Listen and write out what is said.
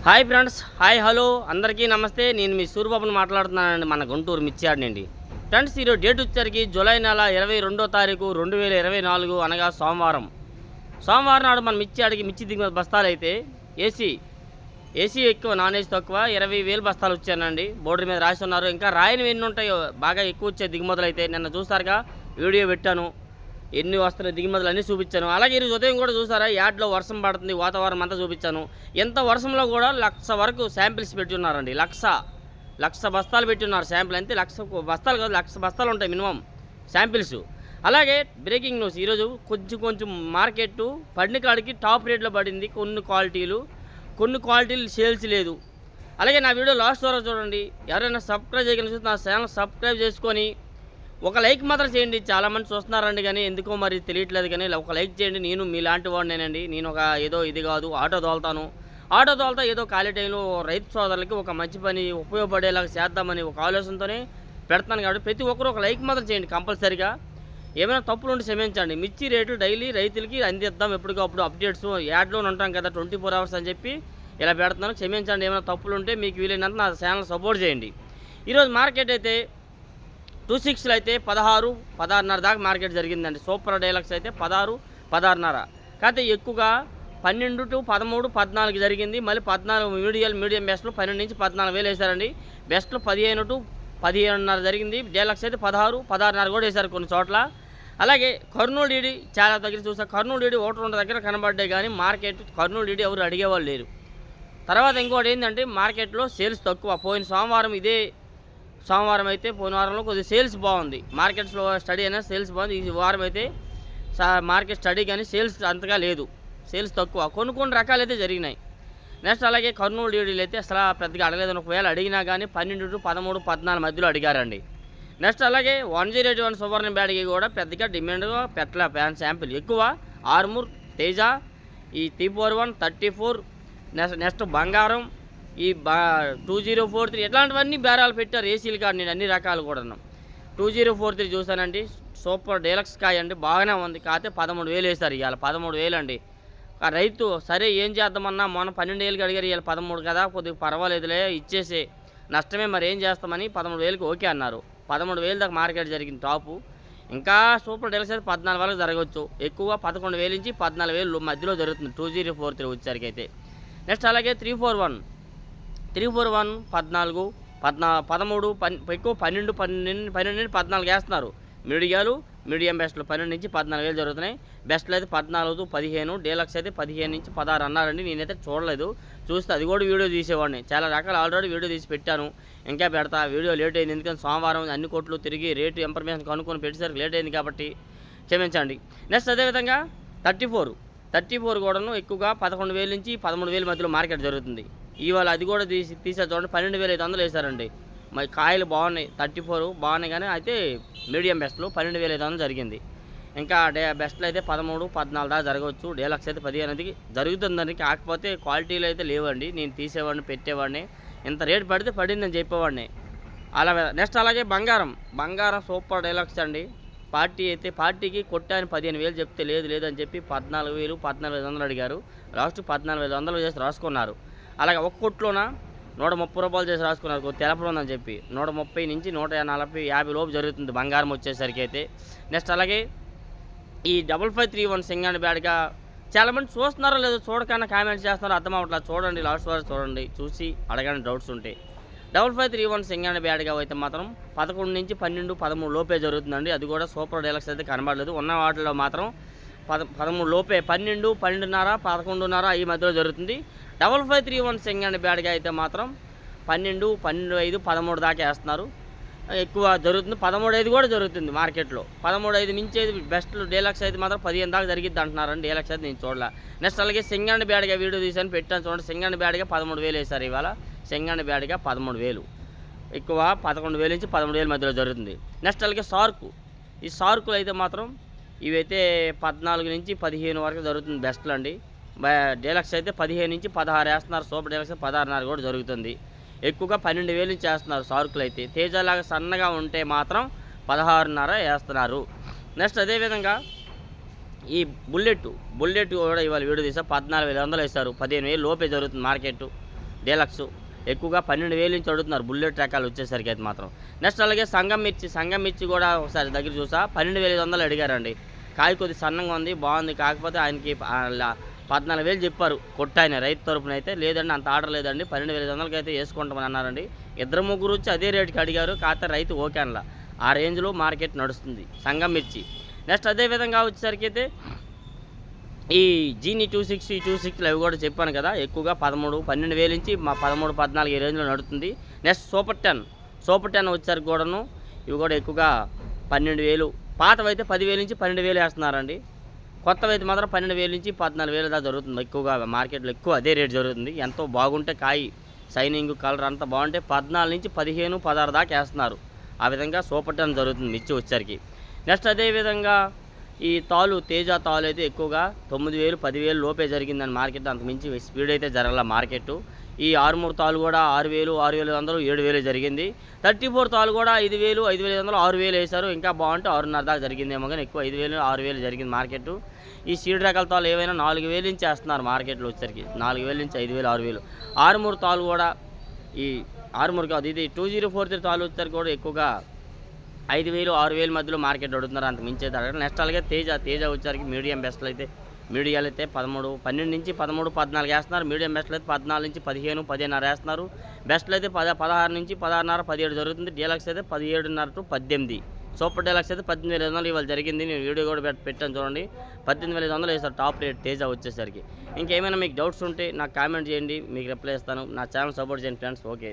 Hi friends, hi hello అందరికీ నమస్తే. నేను మీ సూర్యబాబుని మాట్లాడుతున్నానండి, మన గుంటూరు మిర్చియాడ్ నుండి. ఫ్రెండ్స్, ఈరోజు డేట్ వచ్చేసరికి జూలై నెల 22వ తారీఖు 2024 అనగా సోమవారం నాడు మన మిర్చియాడికి మిర్చి దిగుమతి బస్తాలు అయితే ఏసీ ఎక్కువ, నాన్ ఏసీ తక్కువ 20,000 బస్తాలు వచ్చానండి. బోర్డు మీద రాసి ఉన్నారు. ఇంకా రాయని ఎన్ని ఉంటాయో బాగా ఎక్కువ వచ్చే దిగుమతులు అయితే నిన్న చూసారుగా, వీడియో పెట్టాను. ఎన్ని వస్తున్నాయి దిగుమతులు అన్నీ చూపించాను. అలాగే ఈరోజు ఉదయం కూడా చూసారా, యాడ్లో వర్షం పడుతుంది, వాతావరణం అంతా చూపించాను. ఎంత వర్షంలో కూడా 1,00,000 వరకు శాంపిల్స్ పెట్టి ఉన్నారండి. లక్ష బస్తాలు పెట్టి ఉన్నారు శాంపిల్. అంతే, 1,00,000 బస్తాలు కాదు, 1,00,000 బస్తాలు ఉంటాయి మినిమం శాంపిల్స్. అలాగే బ్రేకింగ్ న్యూస్, ఈరోజు కొంచెం మార్కెట్ పడిన కాడికి టాప్ రేట్లో పడింది. కొన్ని క్వాలిటీలు సేల్స్ లేదు. అలాగే నా వీడియో లాస్ట్ వరకు చూడండి. ఎవరైనా సబ్స్క్రైబ్ చేయగలిగి నా ఛానల్ సబ్స్క్రైబ్ చేసుకొని ఒక లైక్ మాత్రం చేయండి. చాలామంది చూస్తున్నారండి, కానీ ఎందుకో మరి తెలియట్లేదు. కానీ ఒక లైక్ చేయండి. నేను మీలాంటి వాడినేనండి. నేను ఒక ఏదో ఇది కాదు, ఆటో తోలుతా ఏదో ఖాళీ టైంలో రైతు సోదరులకి ఒక మంచి పని ఉపయోగపడేలాగా చేద్దామని ఒక ఆలోచనతోనే పెడతాను. కాబట్టి ప్రతి ఒక్కరు ఒక లైక్ మాత్రం చేయండి కంపల్సరీగా. ఏమైనా తప్పులు ఉంటే క్షమించండి. మిర్చి రేట్లు డైలీ రైతులకి అందిద్దాం, ఎప్పటికప్పుడు అప్డేట్స్. యాడ్లోనే ఉంటాం కదా 24 hours అని చెప్పి ఇలా పెడుతున్నాను. క్షమించండి, ఏమైనా తప్పులు ఉంటే మీకు వీలైనంత నా ఛానల్ సపోర్ట్ చేయండి. ఈరోజు మార్కెట్ అయితే 26 అయితే 16 దాకా మార్కెట్ జరిగిందండి. సూపర్ డైలక్స్ అయితే 16 కాకపోతే ఎక్కువగా 12 to 13, 14 జరిగింది. మళ్ళీ 14 మీడియం బెస్ట్లో 12 నుంచి 14,000 వేసారండి. బెస్ట్లో 15 to 17.5 జరిగింది. డైలక్స్ అయితే 16 కూడా వేశారు కొన్ని చోట్ల. అలాగే కర్నూలు డీడీ చాలా దగ్గర చూసా. కర్నూలు డీడీ 1-2 దగ్గర కనబడ్డాయి, కానీ మార్కెట్ కర్నూలు డీడీ ఎవరు అడిగేవాళ్ళు లేరు. తర్వాత ఇంకోటి ఏంటంటే, మార్కెట్లో సేల్స్ తక్కువ. పోయిన సోమవారం అయితే పోయిన వారంలో కొద్దిగా సేల్స్ బాగుంది. మార్కెట్స్లో స్టడీ అయినా సేల్స్ బాగుంది. ఈ వారం అయితే మార్కెట్ స్టడీ కానీ సేల్స్ అంతగా లేదు, సేల్స్ తక్కువ. కొన్ని రకాలు అయితే జరిగినాయి. నెక్స్ట్ అలాగే కర్నూలు డీడీలు అయితే అసలు పెద్దగా అడగలేదు. ఒకవేళ అడిగినా కానీ 12 to 13, 14 మధ్యలో అడిగారండి. నెక్స్ట్ అలాగే 1081 సువర్ణ బ్యాడ్కి కూడా పెద్దగా డిమాండ్గా పెట్టలే. ఫ్యాన్ శాంపిల్ ఎక్కువ. ఆర్మూర్, తేజ, ఈ 341, 34, నెక్స్ట్ బంగారం, ఈ 2043 ఇట్లాంటివన్నీ బేరాలు పెట్టారు. ఏసీలు కాదు, నేను అన్ని రకాలు కూడా 2043 చూసానండి. సూపర్ డీలక్స్ కాయ అండి, బాగానే ఉంది. కాకపోతే 13,000 వేశారు. ఇవాళ 13,000 అండి. రైతు సరే ఏం చేద్దామన్నా, మొన్న 12,000కి అడిగారు, ఇవాళ 13 కదా, కొద్దిగా పర్వాలేదులే ఇచ్చేసే, నష్టమే మరి ఏం చేస్తామని 13,000కి ఓకే అన్నారు. 13,000 దాకా మార్కెట్ జరిగింది టాపు. ఇంకా సూపర్ డీలక్స్ అయితే 14 వరకు జరగవచ్చు. ఎక్కువ 11,000 నుంచి 14,000 మధ్యలో జరుగుతుంది 2043 వచ్చేసరికి అయితే. నెక్స్ట్ అలాగే 341 14, 13, ఎక్కువ 12 నుంచి 14 వేస్తున్నారు. మీడియం బెస్ట్లో 12 నుంచి 14,000 జరుగుతున్నాయి. బెస్ట్లో అయితే 14, 15, డీలక్స్ అయితే 15 నుంచి 16 అన్నారండి. నేనైతే చూడలేదు, చూస్తే అది కూడా వీడియో తీసేవాడిని. చాలా రకాలు ఆల్రెడీ వీడియో తీసి పెట్టాను, ఇంకా పెడతా. వీడియో లేట్ అయింది, ఎందుకంటే సోమవారం అన్ని కోట్లు తిరిగి రేటు ఇన్ఫర్మేషన్ కనుక్కొని పెట్టేసరికి లేట్ అయింది, కాబట్టి క్షమించండి. నెక్స్ట్ అదేవిధంగా 34 కూడాను ఎక్కువగా 11,000 నుంచి 13,000 మధ్యలో మార్కెట్ జరుగుతుంది. ఇవాళ అది కూడా తీసే చూడండి 12,500 వేశారండి. మరి కాయలు బాగున్నాయి. 34 బాగున్నాయి, కానీ అయితే మీడియం బెస్ట్లో 12,500 జరిగింది. ఇంకా బెస్ట్లో అయితే 13, 14 దాకా జరగవచ్చు. డీలక్స్ అయితే 15 జరుగుతుందండి. కాకపోతే క్వాలిటీలు అయితే లేవండి. నేను తీసేవాడిని, పెట్టేవాడిని. ఇంత రేటు పడితే పడిందని చెప్పేవాడిని అలా. నెక్స్ట్ అలాగే బంగారం సూపర్ డీలక్స్ అండి. పార్టీకి కొట్టాని 15,000 చెప్తే లేదని చెప్పి 14,000, 14,500 అడిగారు. లాస్ట్ 14,500 చేసి రాసుకున్నారు. అలాగే ఒక్క కొట్లోన 130 రూపాయలు చేసి రాసుకున్నారు, తెలపడం ఉందని చెప్పి. 130 నుంచి 140, 50 లోపు జరుగుతుంది బంగారం వచ్చేసరికి అయితే. నెక్స్ట్ అలాగే ఈ 5531 సింగండ్ బ్యాడ్గా చాలామంది చూస్తున్నారో లేదో, చూడకన్నా కామెంట్స్ చేస్తున్నారో అర్థం అవ్వట్లేదు. చూడండి, లాస్ట్ వరకు చూడండి, చూసి అడగండి డౌట్స్ ఉంటే. 5531 సింగండ్ బ్యాడ్గా అయితే మాత్రం 11 నుంచి 12, 13 లోపే జరుగుతుందండి. అది కూడా సూపర్ డీలక్స్ అయితే కనబడలేదు. ఉన్న వాటిలో మాత్రం 13 లోపే, 12, 12.5, 11.5 ఈ మధ్యలో జరుగుతుంది. 5531 సింగండ్ బ్యాడ్గా అయితే మాత్రం 12, 12.5, 13 దాకా వేస్తున్నారు. ఎక్కువ జరుగుతుంది. 13.5 కూడా జరుగుతుంది మార్కెట్లో. 13.5 మించేది బెస్ట్ డీలక్స్ అయితే మాత్రం 15 దాకా జరిగిద్ది అంటున్నారండి. డీలక్స్ అయితే నేను చూడలే. నెక్స్ట్ అలాగే సింగండ్ బ్యాడ్గా వీడియో తీసాను, పెట్టాను చూడండి. సింగండ్ బ్యాడ్గా 13,000 వేశారు ఇవాళ. సింగండ్ బ్యాడ్గా 13,000, ఎక్కువ 11,000 నుంచి 13,000 మధ్యలో జరుగుతుంది. నెక్స్ట్ అలాగే ఈ సార్కులు అయితే మాత్రం ఇవైతే 14 నుంచి 15 వరకు జరుగుతుంది బెస్ట్లో అండి. డీలక్స్ అయితే 15 నుంచి 16 వేస్తున్నారు. సూపర్ డీలక్స్ 16.5 కూడా జరుగుతుంది. ఎక్కువగా 12,000 నుంచి వేస్తున్నారు సార్కులు అయితే. తేజలాగా సన్నగా ఉంటే మాత్రం 16.5 వేస్తున్నారు. నెక్స్ట్ అదేవిధంగా ఈ బుల్లెట్ కూడా ఇవాళ వీడియో తీసా 14,500 వేస్తారు. 15,000 లోపే జరుగుతుంది మార్కెట్. డీలక్స్ ఎక్కువగా 12,000 నుంచి అడుగుతున్నారు బుల్లెట్ రకాలు వచ్చేసరికి అయితే మాత్రం. నెక్స్ట్ అలాగే సంగం మిర్చి కూడా ఒకసారి దగ్గర చూసా 12,500 అడిగారండి. కాయ కొద్ది సన్నంగా ఉంది, బాగుంది. కాకపోతే ఆయనకి 14,000 చెప్పారు కొట్టాయన రైతు తరపున అయితే. లేదండి అంత ఆర్డర్ లేదండి, 12,500కి అయితే వేసుకుంటామని అన్నారండి. ఇద్దరు ముగ్గురు వచ్చి అదే రేటుకి అడిగారు. కాకపోతే రైతు ఓకే అనలా. ఆ రేంజ్లో మార్కెట్ నడుస్తుంది సంగం మిర్చి. నెక్స్ట్ అదేవిధంగా వచ్చేసరికి అయితే ఈ జీని 260 260 అవి కూడా చెప్పాను కదా, ఎక్కువగా 12,000 నుంచి 13, 14 ఈ రేంజ్లో నడుస్తుంది. నెక్స్ట్ సూపర్ 10 వచ్చేసరికి కూడాను ఇవి కూడా ఎక్కువగా 12,000. పాతవైతే 10,000 నుంచి 12,000 వేస్తున్నారండి. కొత్తవైతే మాత్రం 12,000 నుంచి 14,000 దాకా జరుగుతుంది. ఎక్కువగా మార్కెట్లో ఎక్కువ అదే రేట్ జరుగుతుంది. ఎంతో బాగుంటే కాయ షైనింగ్ కలర్ అంతా బాగుంటే 14 నుంచి 15, 16 దాకా వేస్తున్నారు. ఆ విధంగా సూపర్ 10 జరుగుతుంది మిర్చి వచ్చేసరికి. నెక్స్ట్ అదేవిధంగా ఈ తేజ తాలు అయితే ఎక్కువగా 9,000, 10,000 లోపే జరిగిందని మార్కెట్. అంతకుమించి స్పీడ్ అయితే జరగల మార్కెట్. ఈ ఆరుమూరు తాలు కూడా 6,000, 6,500, 7,000 జరిగింది. 34 తాలు కూడా 5,000, 5,500, 6,000 వేశారు. ఇంకా బాగుంటే 6,500 దాకా జరిగిందేమో, కానీ ఎక్కువ 5,000, 6,000 జరిగింది మార్కెట్. ఈ సీడ్ రకాల తాలు ఏవైనా 4,000 నుంచి వేస్తున్నారు మార్కెట్లో వచ్చేసరికి. 4,000 నుంచి 5,000, 6,000. ఆరుమూరు తాలు కూడా ఈ ఆరుమూరు కాదు, ఇది 2043 తాలు వచ్చేసరికి కూడా ఎక్కువగా 5,000, 6,000 మధ్యలో మార్కెట్ అడుగుతున్నారు. అంత మించి అయితే అడగడం. నెక్స్ట్ అలాగే తేజ వచ్చేసరికి మీడియం బెస్ట్లు అయితే 12 నుంచి 13, 14 వేస్తున్నారు. మీడియం బెస్ట్లు అయితే 14 నుంచి 15, 15.5 వేస్తున్నారు. బెస్ట్లు అయితే 16 నుంచి 16.5, 17 జరుగుతుంది. డీలక్స్ అయితే 17.5 to 18. సూపర్ డీలక్స్ అయితే 18,500 ఇవాళ జరిగింది. నేను వీడియో కూడా పెట్టాను చూడండి. 18,500 వేస్తారు టాప్ రేట్ తేజ వచ్చేసరికి. ఇంకేమైనా మీకు డౌట్స్ ఉంటే నాకు కామెంట్ చేయండి, మీకు రిప్లై ఇస్తాను. నా ఛానల్ సపోర్ట్ చేయండి ఫ్రెండ్స్. ఓకే.